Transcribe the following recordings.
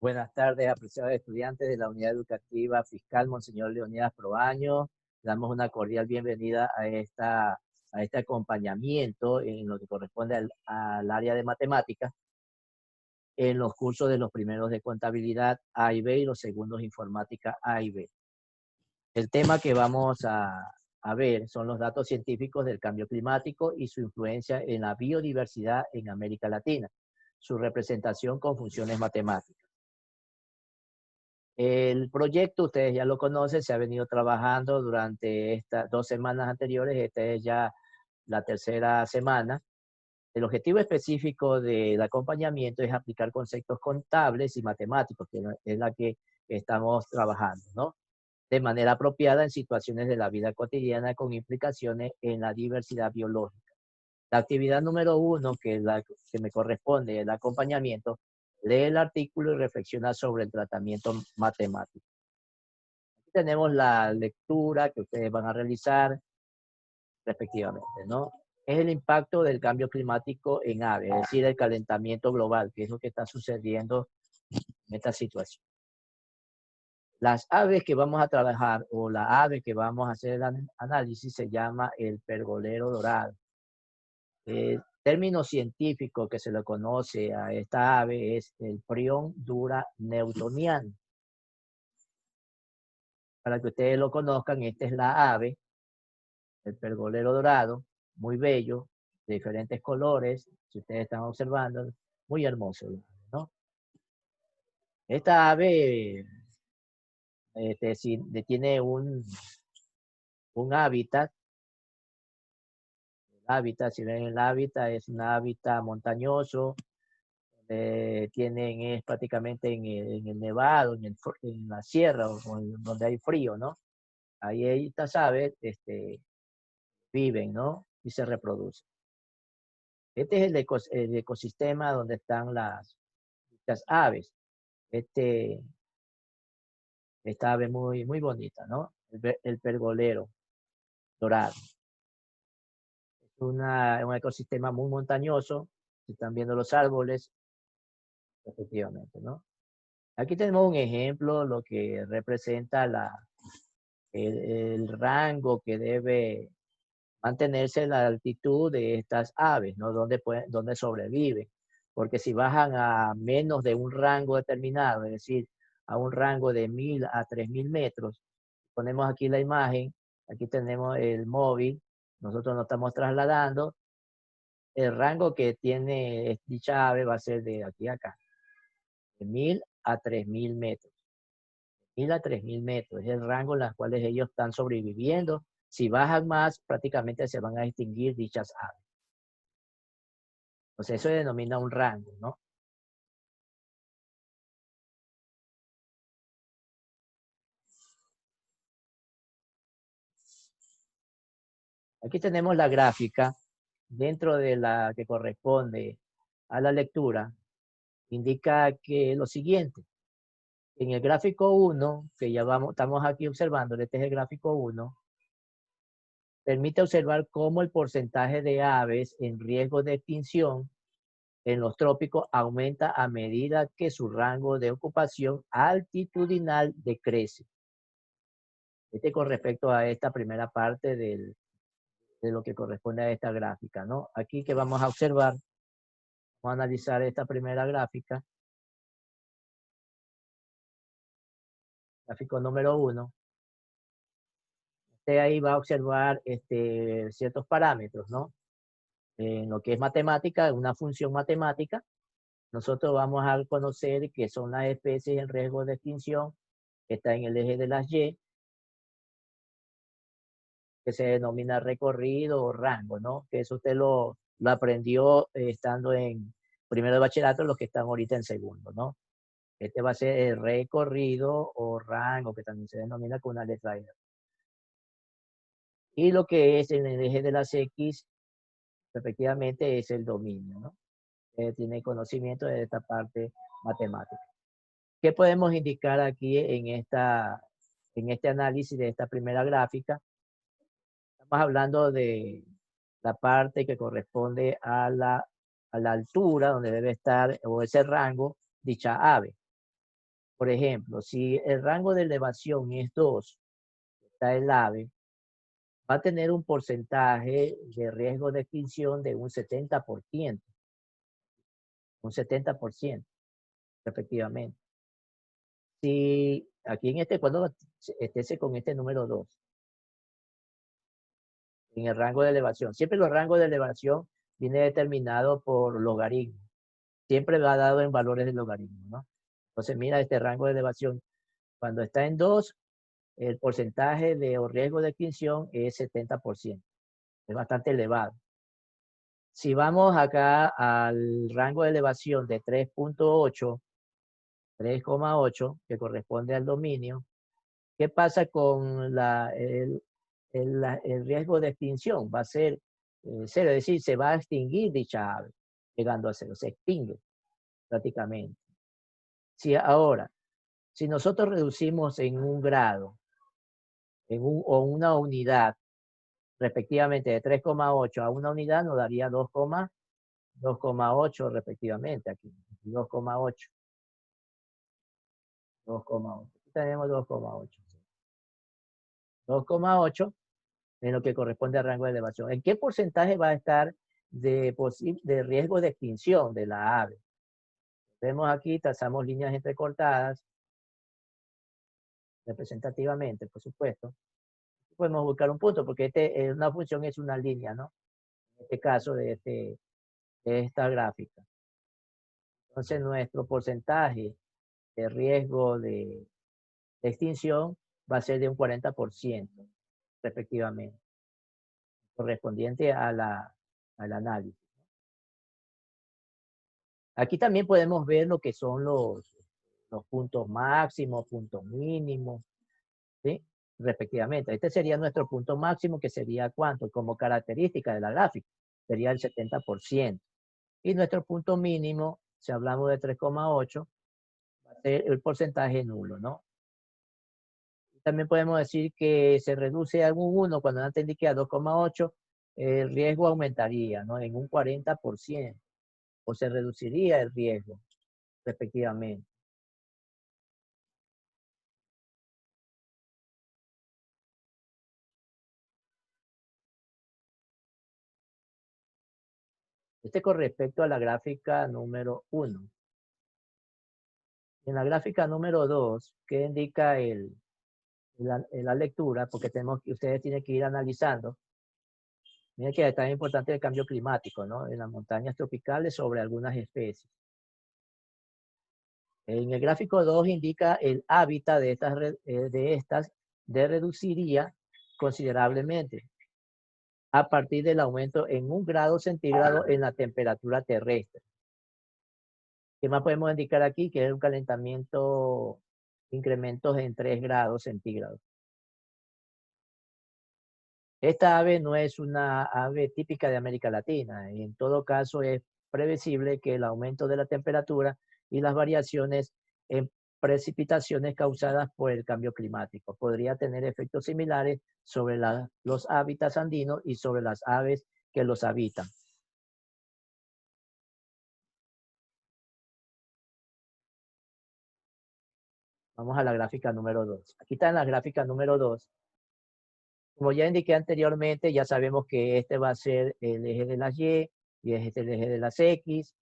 Buenas tardes, apreciados estudiantes de la Unidad Educativa Fiscal Monseñor Leonidas Proaño. Damos una cordial bienvenida a este acompañamiento en lo que corresponde al área de matemáticas en los cursos de los primeros de contabilidad A y B y los segundos informática A y B. El tema que vamos a ver son los datos científicos del cambio climático y su influencia en la biodiversidad en América Latina, su representación con funciones matemáticas. El proyecto, ustedes ya lo conocen, se ha venido trabajando durante estas 2 semanas anteriores, esta es ya la tercera semana. El objetivo específico del acompañamiento es aplicar conceptos contables y matemáticos, que es la que estamos trabajando, ¿no? De manera apropiada en situaciones de la vida cotidiana con implicaciones en la diversidad biológica. La actividad número 1, que es la que me corresponde, el acompañamiento, lee el artículo y reflexiona sobre el tratamiento matemático. Tenemos la lectura que ustedes van a realizar respectivamente, ¿no? Es el impacto del cambio climático en aves, es decir, el calentamiento global, que es lo que está sucediendo en esta situación. Las aves que vamos a trabajar o la ave que vamos a hacer el análisis se llama el pergolero dorado. El término científico que se le conoce a esta ave es el prion dura newtoniano. Para que ustedes lo conozcan, esta es la ave, el pergolero dorado, muy bello, de diferentes colores, si ustedes están observando, muy hermoso, ¿no? Esta ave tiene un hábitat. El hábitat, si ven el hábitat, es un hábitat montañoso, es prácticamente en el nevado, en la sierra, donde hay frío, ¿no? Ahí estas aves viven, ¿no? Y se reproducen. Este es el ecosistema donde están las aves. Esta ave muy, muy bonita, ¿no? El pergolero dorado. Es un ecosistema muy montañoso. Se están viendo los árboles, efectivamente, ¿no? Aquí tenemos un ejemplo, lo que representa el rango que debe mantenerse la altitud de estas aves, ¿no? Donde sobreviven. Porque si bajan a menos de un rango determinado, es decir, a un rango de 1000 a 3000 metros, ponemos aquí la imagen, aquí tenemos el móvil, nosotros nos estamos trasladando, el rango que tiene dicha ave va a ser de aquí a acá, de 1000 a 3000 metros. 1000 a 3000 metros es el rango en el cual ellos están sobreviviendo. Si bajan más, prácticamente se van a extinguir dichas aves. Entonces eso se denomina un rango, ¿no? Aquí tenemos la gráfica dentro de la que corresponde a la lectura. Indica que lo siguiente. En el gráfico 1, que ya estamos aquí observando, este es el gráfico 1, permite observar cómo el porcentaje de aves en riesgo de extinción en los trópicos aumenta a medida que su rango de ocupación altitudinal decrece. Con respecto a esta primera parte de lo que corresponde a esta gráfica, ¿no? Aquí que vamos a observar, vamos a analizar esta primera gráfica, gráfico número 1. Usted ahí va a observar ciertos parámetros, ¿no? En lo que es matemática, una función matemática, nosotros vamos a conocer que son las especies en riesgo de extinción, que está en el eje de las Y, que se denomina recorrido o rango, ¿no? Que eso usted lo aprendió estando en primero de bachillerato, los que están ahorita en segundo, ¿no? Este va a ser el recorrido o rango, que también se denomina con una letra E. Y lo que es en el eje de las X, efectivamente, es el dominio, ¿no? Tiene conocimiento de esta parte matemática. ¿Qué podemos indicar aquí en este análisis de esta primera gráfica? Estamos hablando de la parte que corresponde a la altura donde debe estar o ese rango dicha ave. Por ejemplo, si el rango de elevación es 2, está el ave, va a tener un porcentaje de riesgo de extinción de un 70%, un 70%, respectivamente. Si aquí en este cuadro estése con este número 2, en el rango de elevación. Siempre los rangos de elevación viene determinado por logaritmo. Siempre va dado en valores de logaritmo, ¿no? Entonces, mira este rango de elevación. Cuando está en 2, el porcentaje de o riesgo de extinción es 70%. Es bastante elevado. Si vamos acá al rango de elevación de 3.8, 3,8, que corresponde al dominio, ¿qué pasa con el riesgo de extinción? Va a ser 0, es decir, se va a extinguir dicha ave, llegando a 0, se extingue prácticamente. Si ahora, si nosotros reducimos en un grado o una unidad, respectivamente de 3,8 a una unidad, nos daría 2,8 respectivamente aquí, 2,8. 2,8. Aquí tenemos 2,8. 2,8 en lo que corresponde al rango de elevación. ¿En qué porcentaje va a estar de riesgo de extinción de la ave? Vemos aquí, trazamos líneas entrecortadas, representativamente, por supuesto. Podemos buscar un punto, porque una función es una línea, ¿no? En este caso de esta gráfica. Entonces, nuestro porcentaje de riesgo de extinción va a ser de un 40%, respectivamente, correspondiente al análisis. Aquí también podemos ver lo que son los puntos máximos, puntos mínimos, ¿sí? Respectivamente. Este sería nuestro punto máximo, que sería ¿cuánto? Como característica de la gráfica, sería el 70%. Y nuestro punto mínimo, si hablamos de 3,8, va a ser el porcentaje nulo, ¿no? También podemos decir que se reduce a un 1 cuando antes indiqué a 2,8, el riesgo aumentaría, ¿no? En un 40%, o se reduciría el riesgo, respectivamente. Con respecto a la gráfica número 1. En la gráfica número 2, que indica la lectura, porque ustedes tienen que ir analizando. Miren que es tan importante el cambio climático, ¿no? En las montañas tropicales sobre algunas especies. En el gráfico 2 indica el hábitat de estas reduciría considerablemente a partir del aumento en 1 grado centígrado en la temperatura terrestre. ¿Qué más podemos indicar aquí? Que es un calentamiento, incrementos en 3 grados centígrados. Esta ave no es una ave típica de América Latina. En todo caso, es previsible que el aumento de la temperatura y las variaciones en precipitaciones causadas por el cambio climático podría tener efectos similares sobre los hábitats andinos y sobre las aves que los habitan. Vamos a la gráfica número 2. Aquí está en la gráfica número 2. Como ya indiqué anteriormente, ya sabemos que este va a ser el eje de las y este es el eje de las X.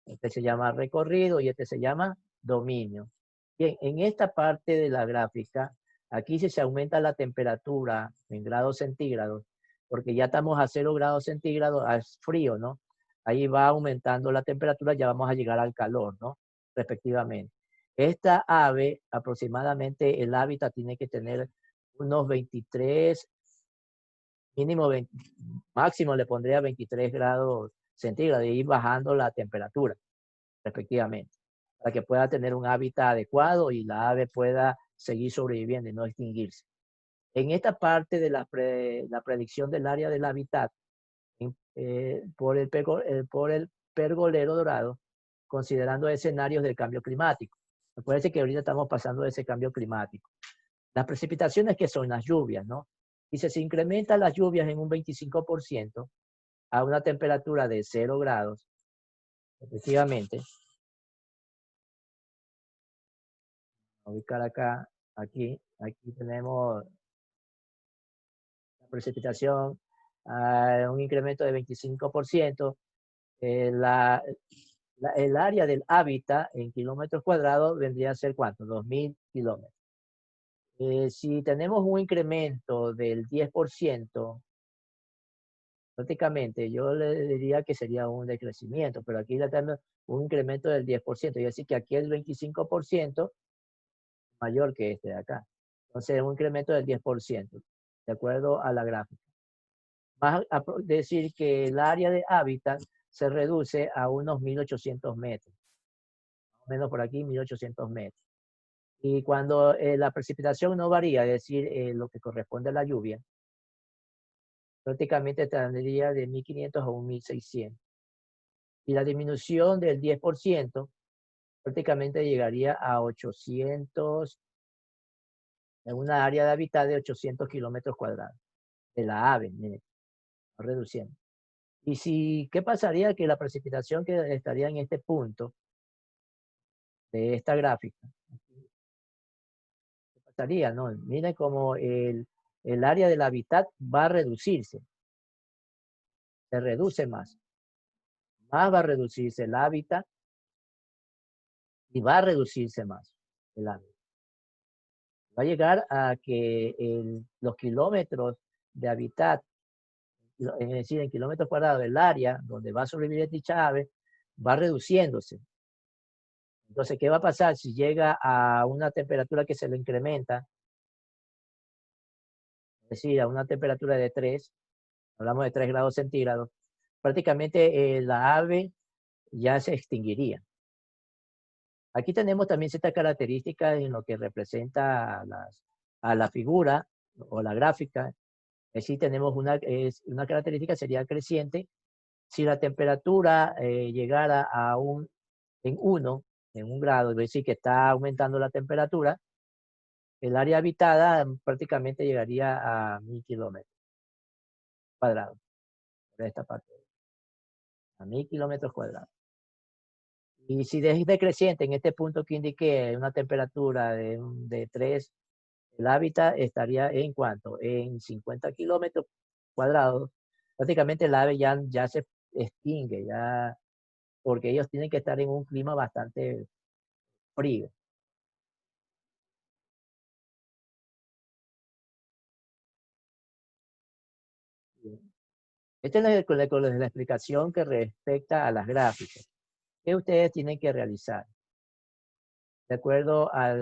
Este se llama recorrido y este se llama dominio. Bien, en esta parte de la gráfica, aquí si se aumenta la temperatura en grados centígrados, porque ya estamos a 0 grados centígrados, es frío, ¿no? Ahí va aumentando la temperatura, ya vamos a llegar al calor, ¿no? Respectivamente. Esta ave, aproximadamente el hábitat tiene que tener unos 23, mínimo 20, máximo le pondría 23 grados centígrados y ir bajando la temperatura, respectivamente, para que pueda tener un hábitat adecuado y la ave pueda seguir sobreviviendo y no extinguirse. En esta parte de la predicción del área del hábitat, por el pergolero dorado, considerando escenarios del cambio climático. Acuérdense que ahorita estamos pasando de ese cambio climático. Las precipitaciones, que son las lluvias, ¿no? Y se incrementan las lluvias en un 25% a una temperatura de 0 grados, efectivamente. a ubicar acá, aquí tenemos la precipitación, un incremento de 25%. El área del hábitat en kilómetros cuadrados vendría a ser ¿cuánto? 2.000 kilómetros. Si tenemos un incremento del 10%, prácticamente yo le diría que sería un decrecimiento, pero aquí le tenemos un incremento del 10%, y así que aquí el 25% mayor que este de acá. Entonces, un incremento del 10%, de acuerdo a la gráfica. Va a decir que el área de hábitat se reduce a unos 1.800 metros, más o menos por aquí 1.800 metros. Y cuando la precipitación no varía, es decir, lo que corresponde a la lluvia, prácticamente tendría de 1.500 a 1.600. Y la disminución del 10% prácticamente llegaría a 800, en una área de hábitat de 800 kilómetros cuadrados, de la ave, mire, reduciendo. Y si, ¿qué pasaría? Que la precipitación que estaría en este punto de esta gráfica, ¿qué pasaría? No, miren cómo el área del hábitat va a reducirse, se reduce más va a reducirse el hábitat y va a reducirse más el hábitat. Va a llegar a que los kilómetros de hábitat, es decir, en kilómetros cuadrados del área donde va a sobrevivir dicha ave, va reduciéndose. Entonces, ¿qué va a pasar si llega a una temperatura que se le incrementa? Es decir, a una temperatura de 3, hablamos de 3 grados centígrados, prácticamente la ave ya se extinguiría. Aquí tenemos también ciertas características en lo que representa a la figura o la gráfica. Es decir, tenemos una característica sería creciente. Si la temperatura llegara en 1, en 1 grado, es decir, que está aumentando la temperatura, el área habitada prácticamente llegaría a 1.000 kilómetros cuadrados, por esta parte, a 1.000 kilómetros cuadrados. Y si es decreciente en este punto que indiqué, una temperatura de 3, el hábitat estaría en cuánto, en 50 kilómetros cuadrados. Prácticamente el ave ya se extingue, ya, porque ellos tienen que estar en un clima bastante frío. Esta es la explicación que respecta a las gráficas. ¿Qué ustedes tienen que realizar? De acuerdo a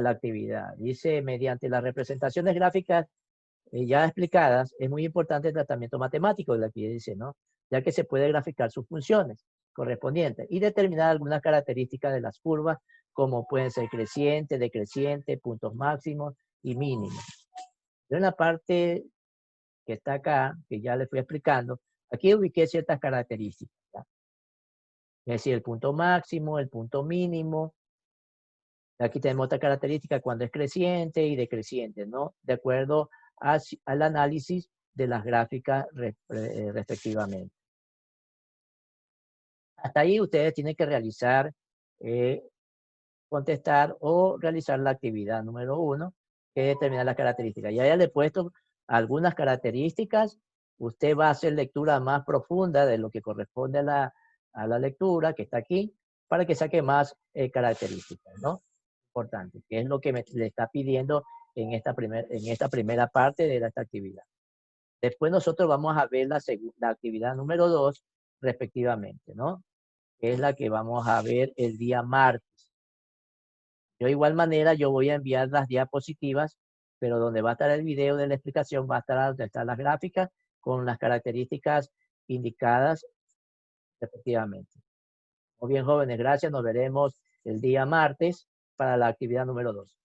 la actividad. Dice, mediante las representaciones gráficas ya explicadas, es muy importante el tratamiento matemático de la que dice, ¿no? Ya que se puede graficar sus funciones correspondientes y determinar algunas características de las curvas, como pueden ser creciente, decreciente, puntos máximos y mínimos. Yo en la parte que está acá, que ya les fui explicando, aquí ubiqué ciertas características, ¿ya? Es decir, el punto máximo, el punto mínimo. Aquí tenemos otra característica cuando es creciente y decreciente, ¿no? De acuerdo al análisis de las gráficas respectivamente. Hasta ahí ustedes tienen que realizar, eh, contestar o realizar la actividad número 1, que determina las características. Ya le he puesto algunas características. Usted va a hacer lectura más profunda de lo que corresponde a la lectura que está aquí, para que saque más características, ¿no? Importante, que es lo que le está pidiendo en esta primera parte de esta actividad. Después nosotros vamos a ver la actividad número 2 respectivamente, ¿no? Que es la que vamos a ver el día martes. Yo de igual manera, yo voy a enviar las diapositivas, pero donde va a estar el video de la explicación, va a estar donde están las gráficas con las características indicadas respectivamente. Muy bien, jóvenes, gracias. Nos veremos el día martes para la actividad número 2.